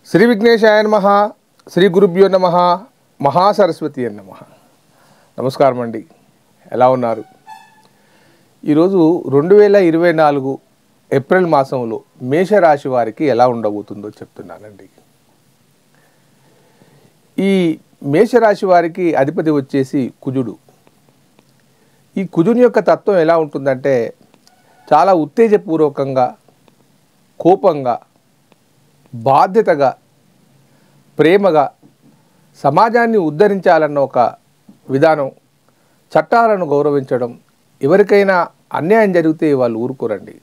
శ్రీ విఘ్నేశాయ నమః, శ్రీ గురుభ్యో నమః, మహాసరస్వతి నమః. నమస్కారం అండి, ఎలా ఉన్నారు? ఈరోజు 2024 ఏప్రిల్ మాసంలో మేషరాశి వారికి ఎలా ఉండబోతుందో చెప్తున్నానండి. ఈ మేషరాశి వారికి అధిపతి వచ్చేసి కుజుడు. ఈ కుజుని యొక్క తత్వం ఎలా ఉంటుందంటే చాలా ఉత్తేజపూర్వకంగా, కోపంగా, బాధ్యతగా, ప్రేమగా, సమాజాన్ని ఉద్ధరించాలన్న ఒక విధానం, చట్టాలను గౌరవించడం, ఎవరికైనా అన్యాయం జరిగితే వాళ్ళు ఊరుకోరండి.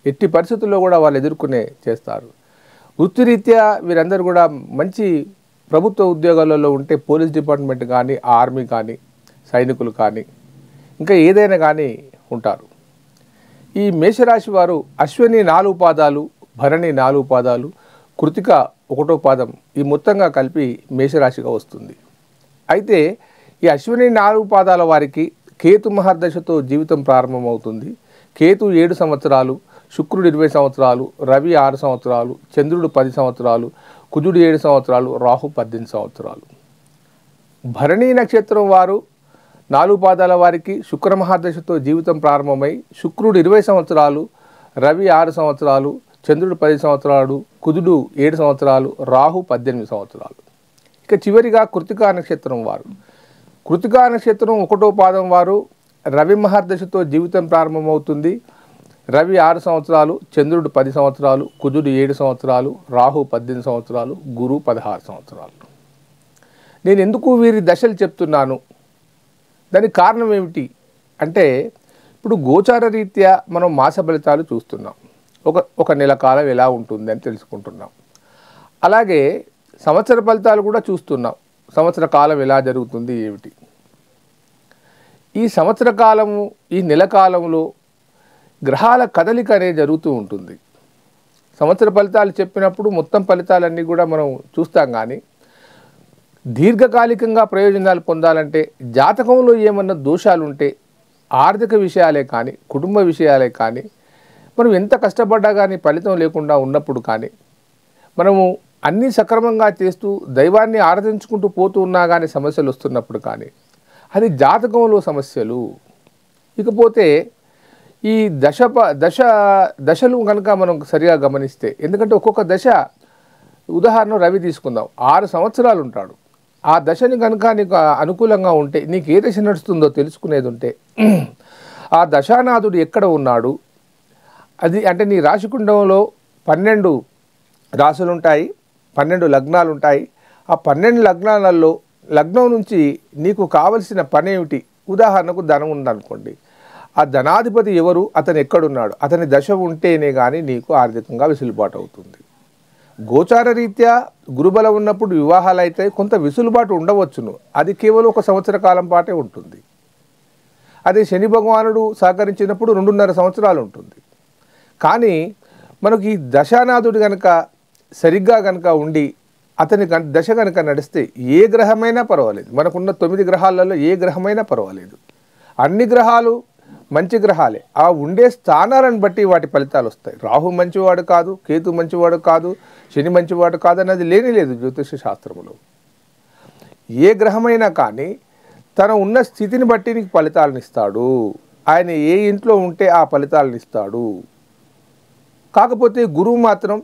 ఎట్టి పరిస్థితుల్లో కూడా వాళ్ళు ఎదుర్కొనే చేస్తారు. వృత్తిరీత్యా వీరందరూ కూడా మంచి ప్రభుత్వ ఉద్యోగాలలో ఉంటే పోలీస్ డిపార్ట్మెంట్ కానీ, ఆర్మీ కానీ, సైనికులు కానీ, ఇంకా ఏదైనా కానీ ఉంటారు. ఈ మేషరాశి వారు అశ్విని 4 పాదాలు, భరణి 4 పాదాలు, కృతిక 1వ పాదం, ఈ మొత్తంగా కలిపి మేషరాశిగా వస్తుంది. అయితే ఈ అశ్విని 4 పాదాల వారికి కేతు మహర్దశతో జీవితం ప్రారంభమవుతుంది. కేతు 7 సంవత్సరాలు, శుక్రుడు 20 సంవత్సరాలు, రవి 6 సంవత్సరాలు, చంద్రుడు 10 సంవత్సరాలు, కుజుడు 7 సంవత్సరాలు, రాహు 18 సంవత్సరాలు. భరణి నక్షత్రం వారు 4 పాదాల వారికి శుక్ర మహర్దశతో జీవితం ప్రారంభమై శుక్రుడు 20 సంవత్సరాలు, రవి 6 సంవత్సరాలు, చంద్రుడు 10 సంవత్సరాలు, కుజుడు 7 సంవత్సరాలు, రాహు 18 సంవత్సరాలు. ఇక చివరిగా కృతికా నక్షత్రం వారు. కృతికా నక్షత్రం 1వ పాదం వారు రవి మహర్దశతో జీవితం ప్రారంభమవుతుంది. రవి 6 సంవత్సరాలు, చంద్రుడు 10 సంవత్సరాలు, కుజుడు 7 సంవత్సరాలు, రాహు 18 సంవత్సరాలు, గురు 16 సంవత్సరాలు. నేను ఎందుకు వీరి దశలు చెప్తున్నాను, దానికి కారణం ఏమిటి అంటే, ఇప్పుడు గోచార రీత్యా మనం మాస ఫలితాలు చూస్తున్నాం. ఒక నెల కాలం ఎలా ఉంటుంది అని తెలుసుకుంటున్నాం. అలాగే సంవత్సర ఫలితాలు కూడా చూస్తున్నాం. సంవత్సర కాలం ఎలా జరుగుతుంది ఏమిటి. ఈ సంవత్సర కాలము, ఈ నెల కాలంలో గ్రహాల కదలిక అనేది జరుగుతూ ఉంటుంది. సంవత్సర ఫలితాలు చెప్పినప్పుడు మొత్తం ఫలితాలన్నీ కూడా మనం చూస్తాం, కానీ దీర్ఘకాలికంగా ప్రయోజనాలు పొందాలంటే జాతకంలో ఏమన్నా దోషాలు ఉంటే, ఆర్థిక విషయాలే కానీ, కుటుంబ విషయాలే కానీ, మనం ఎంత కష్టపడ్డా కానీ ఫలితం లేకుండా ఉన్నప్పుడు కానీ, మనము అన్నీ సక్రమంగా చేస్తూ దైవాన్ని ఆరాధించుకుంటూ పోతూ ఉన్నా కానీ సమస్యలు వస్తున్నప్పుడు కానీ, అది జాతకంలో సమస్యలు. ఇకపోతే ఈ దశలు కనుక మనం సరిగా గమనిస్తే, ఎందుకంటే ఒక్కొక్క దశ, ఉదాహరణ రవి తీసుకుందాం, 6 సంవత్సరాలు ఉంటాడు. ఆ దశని కనుక నీకు అనుకూలంగా ఉంటే, నీకు ఏ దశ నడుస్తుందో తెలుసుకునేది ఉంటే, ఆ దశానాథుడు ఎక్కడ ఉన్నాడు, అది అంటే నీ రాశికుండంలో 12 రాశులు ఉంటాయి, 12 లగ్నాలు ఉంటాయి. ఆ 12 లగ్నాలలో లగ్నం నుంచి నీకు కావలసిన పని ఏమిటి. ఉదాహరణకు ధనం ఉందనుకోండి, ఆ ధనాధిపతి ఎవరు, అతను ఎక్కడున్నాడు, అతని దశ ఉంటేనే కానీ నీకు ఆర్థికంగా వెసులుబాటు అవుతుంది. గోచార రీత్యా గురుబలం ఉన్నప్పుడు వివాహాలు అయితే కొంత వెసులుబాటు ఉండవచ్చును, అది కేవలం 1 సంవత్సర కాలం పాటే ఉంటుంది. అదే శని భగవానుడు సహకరించినప్పుడు 2.5 సంవత్సరాలు ఉంటుంది. కానీ మనకి ఈ దశానాథుడు కనుక సరిగ్గా కనుక ఉండి అతని దశ కనుక నడిస్తే ఏ గ్రహమైనా పర్వాలేదు. మనకున్న 9 గ్రహాలలో ఏ గ్రహమైనా పర్వాలేదు. అన్ని గ్రహాలు మంచి గ్రహాలే. ఆ ఉండే స్థానాలను బట్టి వాటి ఫలితాలు వస్తాయి. రాహు మంచివాడు కాదు, కేతు మంచివాడు కాదు, శని మంచివాడు కాదు అన్నది లేదు జ్యోతిష శాస్త్రంలో. ఏ గ్రహమైనా కానీ తన ఉన్న స్థితిని బట్టి నీకు ఫలితాలను ఇస్తాడు. ఆయన ఏ ఇంట్లో ఉంటే ఆ ఫలితాలను ఇస్తాడు. కాకపోతే గురువు మాత్రం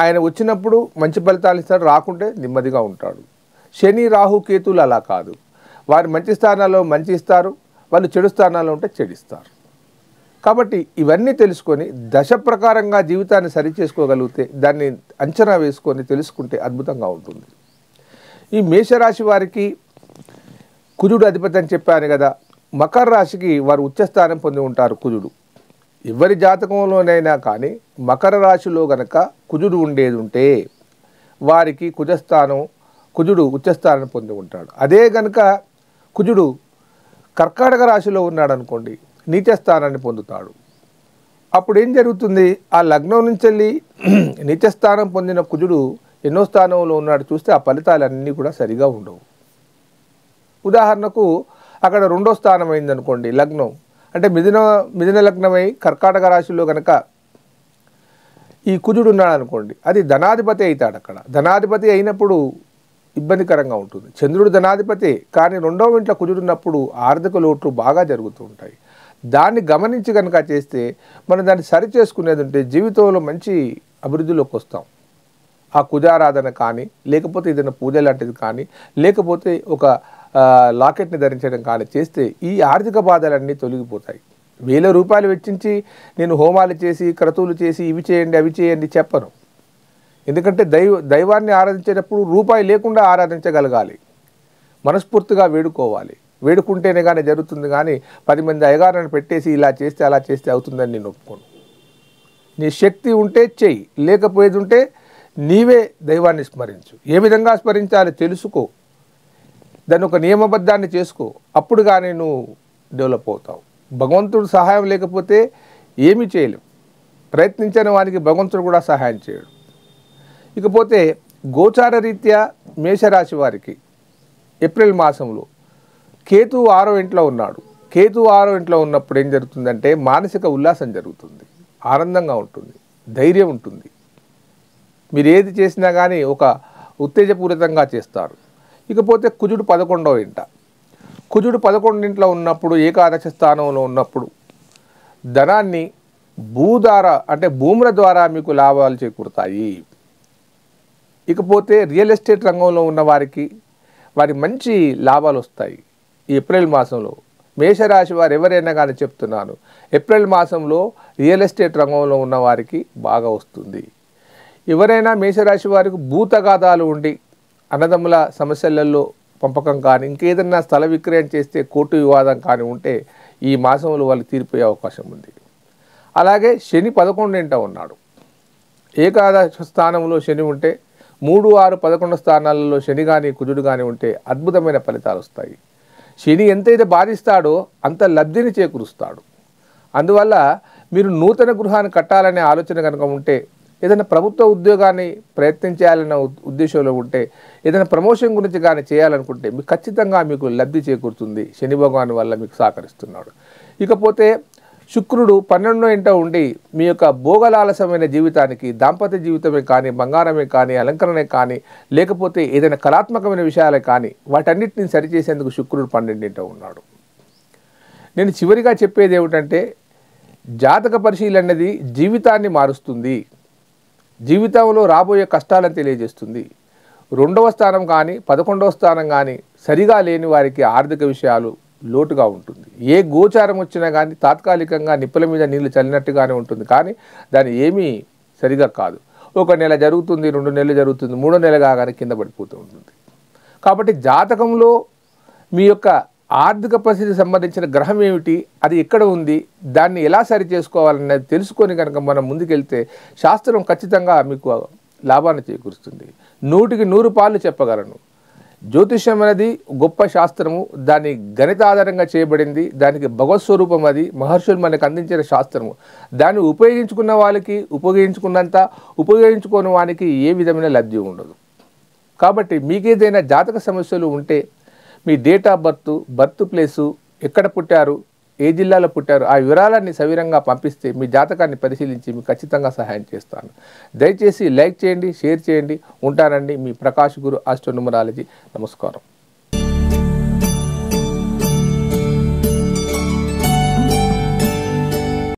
ఆయన వచ్చినప్పుడు మంచి ఫలితాలు ఇస్తాడు, రాకుంటే నెమ్మదిగా ఉంటాడు. శని, రాహు, కేతులు అలా కాదు. వారు మంచి స్థానాల్లో మంచి ఇస్తారు, వాళ్ళు చెడు స్థానాల్లో ఉంటే చెడిస్తారు. కాబట్టి ఇవన్నీ తెలుసుకొని దశ ప్రకారంగా జీవితాన్ని సరి చేసుకోగలిగితే, దాన్ని అంచనా వేసుకొని తెలుసుకుంటే అద్భుతంగా ఉంటుంది. ఈ మేషరాశి వారికి కుజుడు అధిపతి అని చెప్పాను కదా. మకర రాశికి వారు ఉచ్చస్థానం పొంది ఉంటారు కుజుడు. ఎవరి జాతకంలోనైనా కానీ మకర రాశిలో గనక కుజుడు ఉండేది ఉంటే వారికి కుజుడు ఉచ్చస్థానం పొంది ఉంటాడు. అదే గనక కుజుడు కర్కాటక రాశిలో ఉన్నాడు అనుకోండి, నీచస్థానాన్ని పొందుతాడు. అప్పుడు ఏం జరుగుతుంది, ఆ లగ్నం నుంచి వెళ్ళి నీచస్థానం పొందిన కుజుడు ఎన్నో స్థానంలో ఉన్నాడు చూస్తే ఆ ఫలితాలన్నీ కూడా సరిగా ఉండవు. ఉదాహరణకు అక్కడ 2వ స్థానం అయిందనుకోండి లగ్నం, అంటే మిథున లగ్నమై కర్కాటక రాశిలో కనుక ఈ కుజుడు ఉన్నాడు అనుకోండి, అది ధనాధిపతి అవుతాడు. అక్కడ ధనాధిపతి అయినప్పుడు ఇబ్బందికరంగా ఉంటుంది. చంద్రుడు ధనాధిపతి, కానీ రెండవ ఇంట్లో కుజుడు ఉన్నప్పుడు ఆర్థిక లోట్లు బాగా జరుగుతూ ఉంటాయి. దాన్ని గమనించి కనుక చేస్తే మనం దాన్ని సరి చేసుకునేది ఉంటే జీవితంలో మంచి అభివృద్ధిలోకి వస్తాం. ఆ కుజారాధన కానీ, లేకపోతే ఏదైనా పూజ లాంటిది కానీ, లేకపోతే ఒక లాకెట్ని ధరించడం కానీ చేస్తే ఈ ఆర్థిక బాధలన్నీ తొలగిపోతాయి. 1000 రూపాయలు వెచ్చించి నేను హోమాలు చేసి క్రతువులు చేసి ఇవి చేయండి అవి చేయండి చెప్పను. ఎందుకంటే దైవాన్ని ఆరాధించేటప్పుడు రూపాయి లేకుండా ఆరాధించగలగాలి, మనస్ఫూర్తిగా వేడుకోవాలి. వేడుకుంటేనే కానీ జరుగుతుంది. కానీ 10 మంది అయ్యగారులను పెట్టేసి ఇలా చేస్తే అలా చేస్తే అవుతుందని నేను ఒప్పుకోను. నీ శక్తి ఉంటే చెయ్యి, లేకపోయేది ఉంటే నీవే దైవాన్ని స్మరించు. ఏ విధంగా స్మరించాలి తెలుసుకో, దాన్ని ఒక నియమబద్ధాన్ని చేసుకో. అప్పుడు కానీ నువ్వు డెవలప్ అవుతావు. భగవంతుడు సహాయం లేకపోతే ఏమీ చేయలేవు. ప్రయత్నించని వానికి భగవంతుడు కూడా సహాయం చేయడు. ఇకపోతే గోచార రీత్యా మేషరాశి వారికి ఏప్రిల్ మాసంలో కేతు 6వ ఇంట్లో ఉన్నాడు. కేతు 6వ ఇంట్లో ఉన్నప్పుడు ఏం జరుగుతుందంటే మానసిక ఉల్లాసం జరుగుతుంది, ఆనందంగా ఉంటుంది, ధైర్యం ఉంటుంది. మీరు ఏది చేసినా కానీ ఒక ఉత్తేజపూరితంగా చేస్తారు. ఇకపోతే కుజుడు 11వ ఇంట, కుజుడు 11 ఇంట్లో ఉన్నప్పుడు ఏకాదశ స్థానంలో ఉన్నప్పుడు ధనాన్ని భూధార అంటే భూముల ద్వారా మీకు లాభాలు చేకూరుతాయి. ఇకపోతే రియల్ ఎస్టేట్ రంగంలో ఉన్న వారికి మంచి లాభాలు వస్తాయి. ఈ ఏప్రిల్ మాసంలో మేషరాశి వారు ఎవరైనా కానీ చెప్తున్నాను, ఏప్రిల్ మాసంలో రియల్ ఎస్టేట్ రంగంలో ఉన్న వారికి బాగా వస్తుంది. ఎవరైనా మేషరాశి వారికి భూతగాదాలు ఉండి అన్నదమ్ముల సమస్యలలో పంపకం కానీ ఇంకేదన్నా స్థల విక్రయం చేస్తే కోర్టు వివాదం కానీ ఉంటే ఈ మాసంలో వాళ్ళు తీరిపోయే అవకాశం ఉంది. అలాగే శని 11 ఇంట ఉన్నాడు. ఏకాదశ స్థానంలో శని ఉంటే 3, 6, 11 స్థానాలలో శని కానీ కుజుడు కానీ ఉంటే అద్భుతమైన ఫలితాలు వస్తాయి. శని ఎంతైతే బాధిస్తాడో అంత లబ్ధిని చేకూరుస్తాడు. అందువల్ల మీరు నూతన గృహాన్ని కట్టాలనే ఆలోచన కనుక ఉంటే, ఏదైనా ప్రభుత్వ ఉద్యోగాన్ని ప్రయత్నం చేయాలన్న ఉద్దేశంలో ఉంటే, ఏదైనా ప్రమోషన్ గురించి కానీ చేయాలనుకుంటే మీకు ఖచ్చితంగా మీకు లబ్ధి చేకూరుతుంది. శని భగవాన్ వల్ల మీకు సహకరిస్తున్నాడు. ఇకపోతే శుక్రుడు 12వ ఇంట ఉండి మీ యొక్క భోగలాలసమైన జీవితానికి, దాంపత్య జీవితమే కానీ, బంగారమే కానీ, అలంకరణే కానీ, లేకపోతే ఏదైనా కళాత్మకమైన విషయాలే కానీ వాటన్నిటిని సరిచేసేందుకు శుక్రుడు 12వ ఇంట ఉన్నాడు. నేను చివరిగా చెప్పేది ఏమిటంటే, జాతక పరిశీలన అనేది జీవితాన్ని మారుస్తుంది, జీవితంలో రాబోయే కష్టాలను తెలియజేస్తుంది. 2వ స్థానం కానీ 11వ స్థానం కానీ సరిగా లేని వారికి ఆర్థిక విషయాలు లోటుగా ఉంటుంది. ఏ గోచారం వచ్చినా కానీ తాత్కాలికంగా నిప్పుల మీద నీళ్లు చల్లినట్టుగానే ఉంటుంది, కానీ దాని ఏమీ సరిగా కాదు. 1 నెల జరుగుతుంది, 2 నెలలు జరుగుతుంది, 3వ నెల కాగానే కింద పడిపోతూ ఉంటుంది. కాబట్టి జాతకంలో మీ యొక్క ఆర్థిక పరిస్థితికి సంబంధించిన గ్రహం ఏమిటి, అది ఎక్కడ ఉంది, దాన్ని ఎలా సరి చేసుకోవాలనేది తెలుసుకొని కనుక మనం ముందుకెళ్తే శాస్త్రం ఖచ్చితంగా మీకు లాభాన్ని చేకూరుస్తుంది. 100కి 100 పాళ్ళు చెప్పగలను. జ్యోతిష్యం అనేది గొప్ప శాస్త్రము, దాన్ని గణిత ఆధారంగా చేయబడింది, దానికి భగవత్ స్వరూపం, అది మహర్షులు మనకు అందించిన శాస్త్రము. దాన్ని ఉపయోగించుకున్న వాళ్ళకి ఉపయోగించుకున్నంత, ఉపయోగించుకోని వానికి ఏ విధమైన లబ్ధి ఉండదు. కాబట్టి మీకేదైనా జాతక సమస్యలు ఉంటే మీ డేట్ ఆఫ్ బర్త్ ప్లేసు, ఎక్కడ పుట్టారు, ఏ జిల్లాలో పుట్టారు, ఆ వివరాలన్నీ సవిరంగా పంపిస్తే మీ జాతకాన్ని పరిశీలించి మీకు ఖచ్చితంగా సహాయం చేస్తాను. దయచేసి లైక్ చేయండి, షేర్ చేయండి. ఉంటానండి మీ ప్రకాష్ గురు ఆస్ట్రో న్యూమరాలజీ. నమస్కారం.